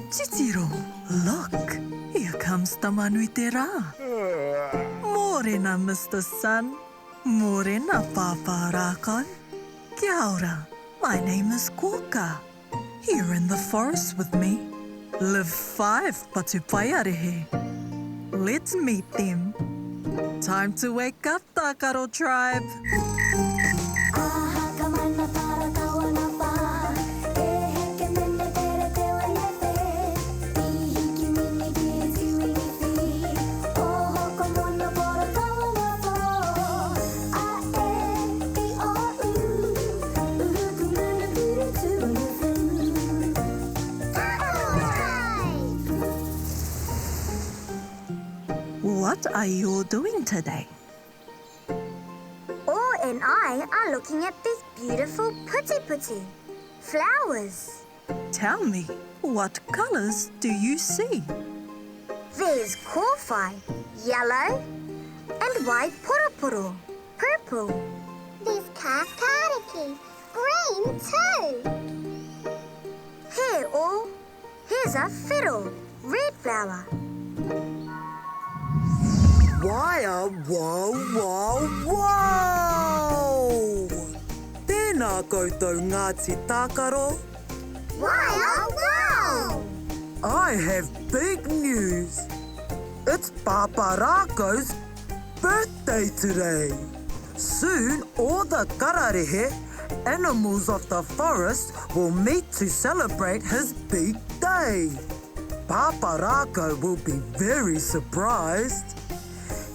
Titiro, look, here comes Tamanui te rā. Morena, Mr. Sun. Morena, Pāpā Rākau. Kia ora, my name is Kōkā. Here in the forest with me live 5 Patupaiarehe. Let's meet them. Time to wake up, Tākaro Tribe. What are you all doing today? O and I are looking at these beautiful puti flowers. Tell me, what colours do you see? There's kōwhai, yellow, and white poroporo, purple. There's kanikani, green too. Here, all. Here's a fiddle, red flower. Waia, wow, wow, wow! Tēnā koutou Ngāti Tākaro. Waia, wow! I have big news. It's Pāpā Rākau's birthday today. Soon, all the kararehe, animals of the forest, will meet to celebrate his big day. Pāpā Rākau will be very surprised.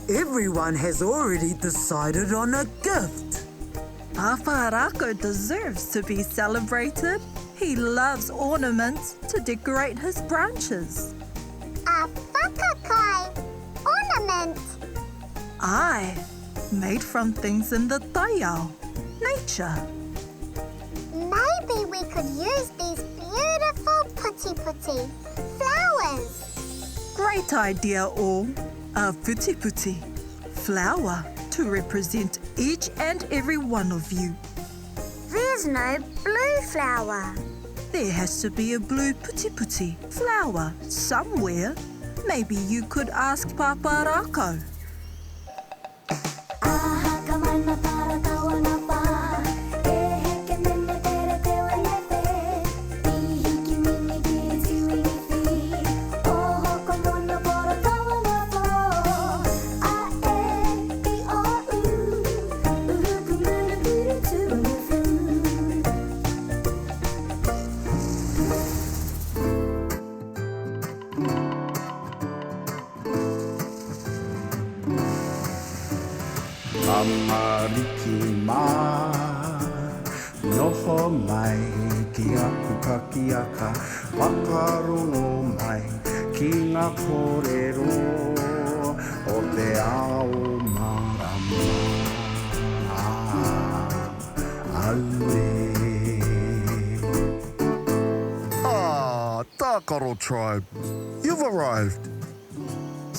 Everyone has already decided on a gift. Pāpā Rākau deserves to be celebrated. He loves ornaments to decorate his branches. A whakakai, ornament. Aye, made from things in the taiao, nature. Maybe we could use these beautiful puti flowers. Great idea, all. A puti flower to represent each and every one of you. There's no blue flower. There has to be a blue puti flower somewhere. Maybe you could ask Pāpā Rākau. Amariki mā, noho mai ki aku kakiaka, whakarongo mai ki ngā kōrero o te ao marama. Aue. Ah, Tākaro Tribe, you've arrived.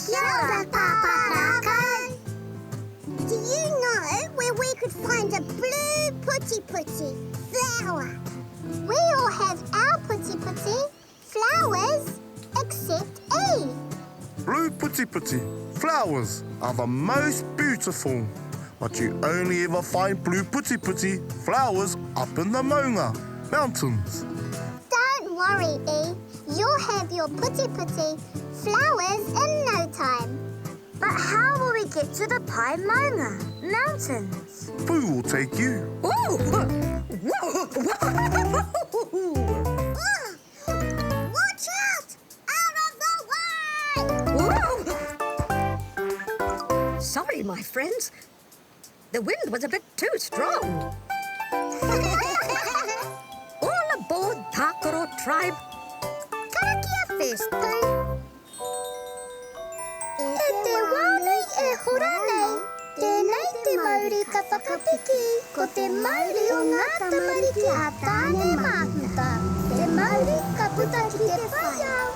Kia ora, Pāpā Rākau. Do you know where we could find a blue puti flower? We all have our puti flowers except Eve. Blue puti flowers are the most beautiful, but you only ever find blue puti flowers up in the Maunga mountains. Don't worry, Eve. You'll have your puti flowers in no time. But how will we get to the Maunga mountains? Who will take you? Watch out! Out of the way! Sorry, my friends. The wind was a bit too strong. All aboard Tākaro Tribe. Karakia first, too. E te wānei e hora nei, tēnei te Māori ka whakapiki, ko te Māori o ngā tamariki a tāne māhuta. Te Māori ka puta ki te whaiau,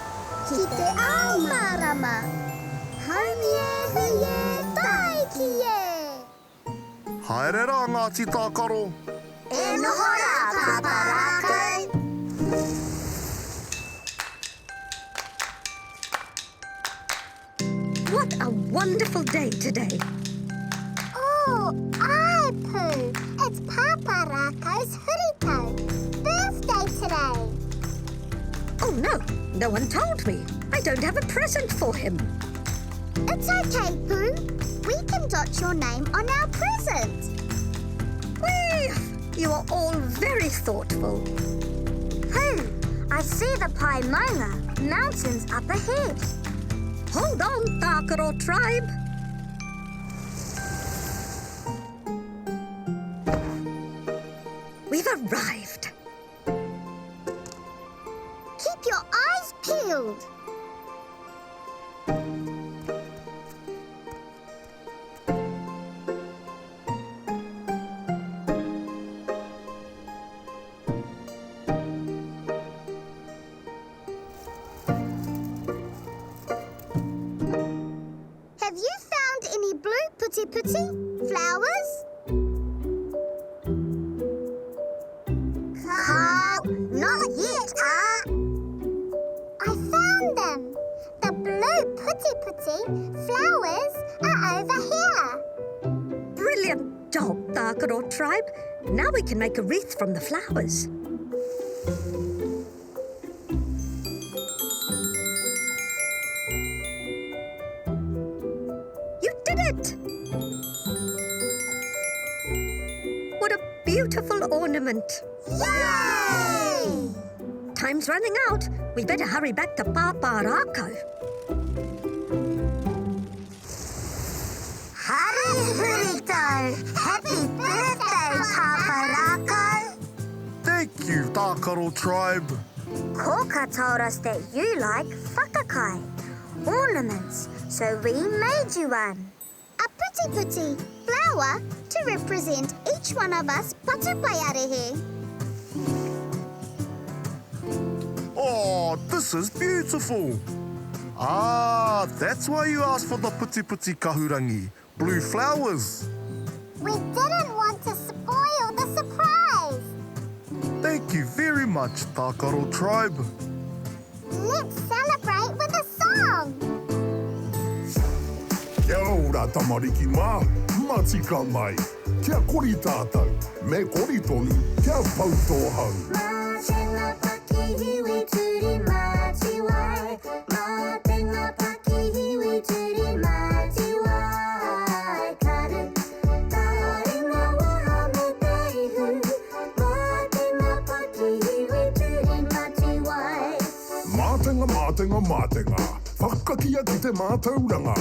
ki te ao marama. Haumi e hui e tai ki e. Haere rā, Ngāti Tākaro. E noho rā, Pāpā Rākau. what a wonderful day today. Oh, Arapū, it's Pāpā Rākau's hurito birthday today. Oh, no one told me. I don't have a present for him. It's okay, Pooh. We can dot your name on our present. Whee! You are all very thoughtful. Pooh, I see the Paimanga mountains up ahead. Hold on, Tākaro Tribe. We've arrived. Keep your eyes peeled. Have you found any blue puti-puti flowers? Not yet, I found them. The blue puti-puti flowers are over here. Brilliant job, Tākaro Tribe. Now we can make a wreath from the flowers. You did it! What a beautiful ornament. Yay! Time's running out. We better hurry back to Pāpā Rākau. Happy hurito! Happy birthday, Pāpā Rākau! Thank you, Tākaro Tribe. Kōkā told us that you like whakahua, ornaments, so we made you one. A puti-puti flower to represent each one of us Patupaiarehe. Oh, this is beautiful. Ah, that's why you asked for the puti-puti kahurangi, blue flowers. We didn't want to spoil the surprise. Thank you very much, Tākaro Tribe. Let's celebrate with a song. Kia ora tamariki mā, matika mai. Kia kori tātou, me kori tonu, kia pau tō hau. Mā tenga pakihiwi turi māti wai. Mā tenga pakihiwi turi māti wai. Karu, tāringa waha me teihu. Mā tenga pakihiwi turi māti wai. Mātenga, mātenga, mātenga, whakakia ki te mātauranga.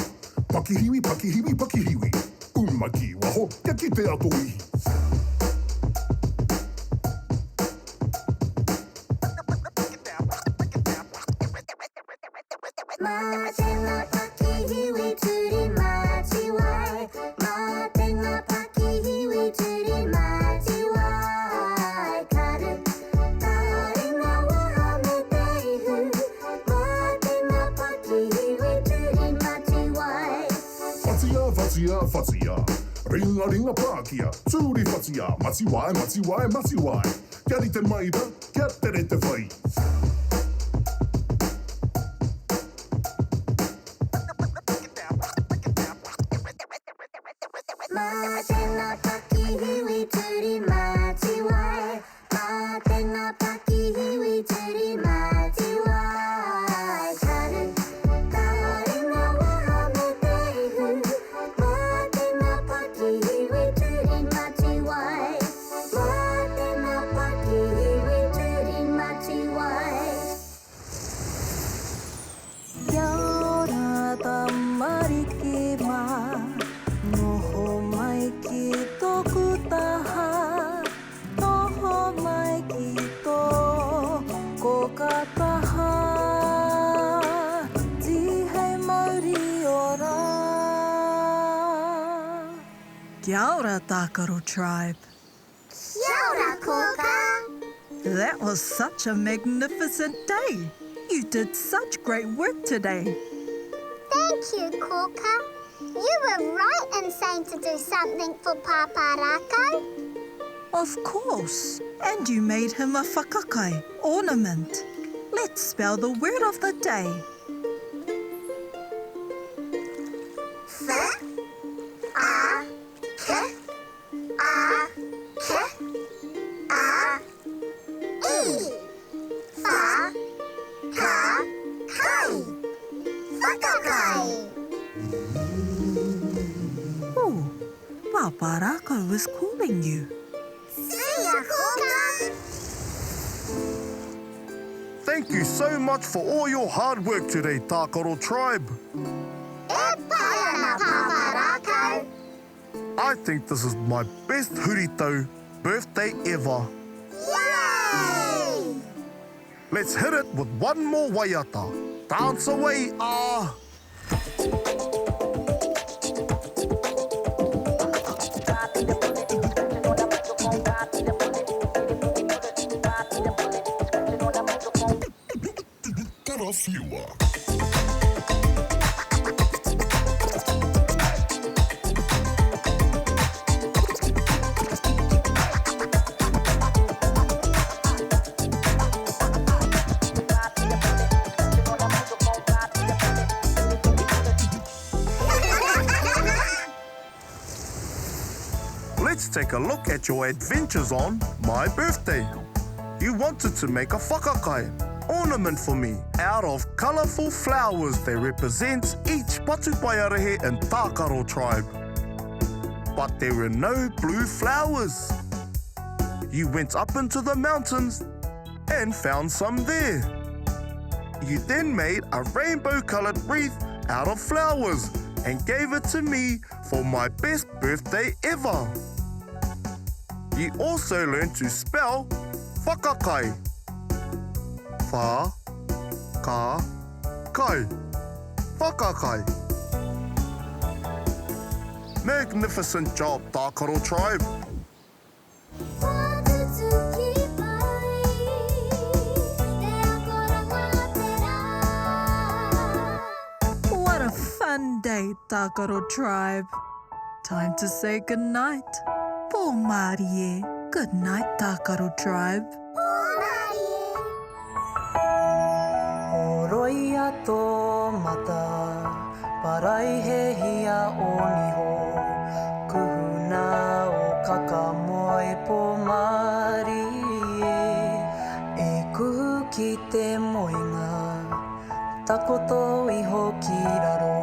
Pakihiwi, pakihiwi, pakihiwi, umaki waho, kia ki te ato ihi. Mā tenga pakihiwi turi māti wai. Mā tenga pakihiwi turi māti wai. Karu, tāringa waha me teihu. Mā tenga pakihiwi turi māti wai. Whatia, whatia, whatia, ringa, ringa pākia, tūri whatia, mati wai, mati wai, mati wai. Kia ni te maira, kia tere te whai. Mā tenga pakihiwi turi māti wai. Mā tenga pakihiwi turi māti wai. Karu, tāringa waha me teihu. Mā tenga pakihiwi turi māti wai. Mā tenga pakihiwi turi māti wai. Kia ora tamariki mā, noho mai ki tōku taha, noho mai ki tō Kōkā taha, Hei Māori ora. Kia ora, Tākaro Tribe. Kia ora, Kōkā. That was such a magnificent day. You did such great work today. Thank you, Kōkā. You were right in saying to do something for Pāpā Rākau. Of course. And you made him a whakakai, ornament. Let's spell the word of the day. Pāpā Rākau is calling you. See ya, Kōkā. Thank you so much for all your hard work today, Tākaro Tribe. E paia Pāpā Rākau. I think this is my best huritau birthday ever. Yay! Let's hit it with one more waiata. Dance away, ah! Let's take a look at your adventures on my birthday. You wanted to make a whakakai, ornament for me, out of colourful flowers that represents each Patupaiarehe in Tākaro Tribe. But there were no blue flowers. You went up into the mountains and found some there. You then made a rainbow-coloured wreath out of flowers and gave it to me for my best birthday ever. You also learned to spell whakakai. Wha-ka-kai. Whakakai. Magnificent job, Tākaro Tribe. What a fun day, Tākaro Tribe. Time to say goodnight. Pō Māori e. Good night, Tākaro Tribe. Oroia tō mata, parai he hia o niho. Kuhuna o kakamoe pō Māori e kuhu ki te moenga, takoto iho ki raro.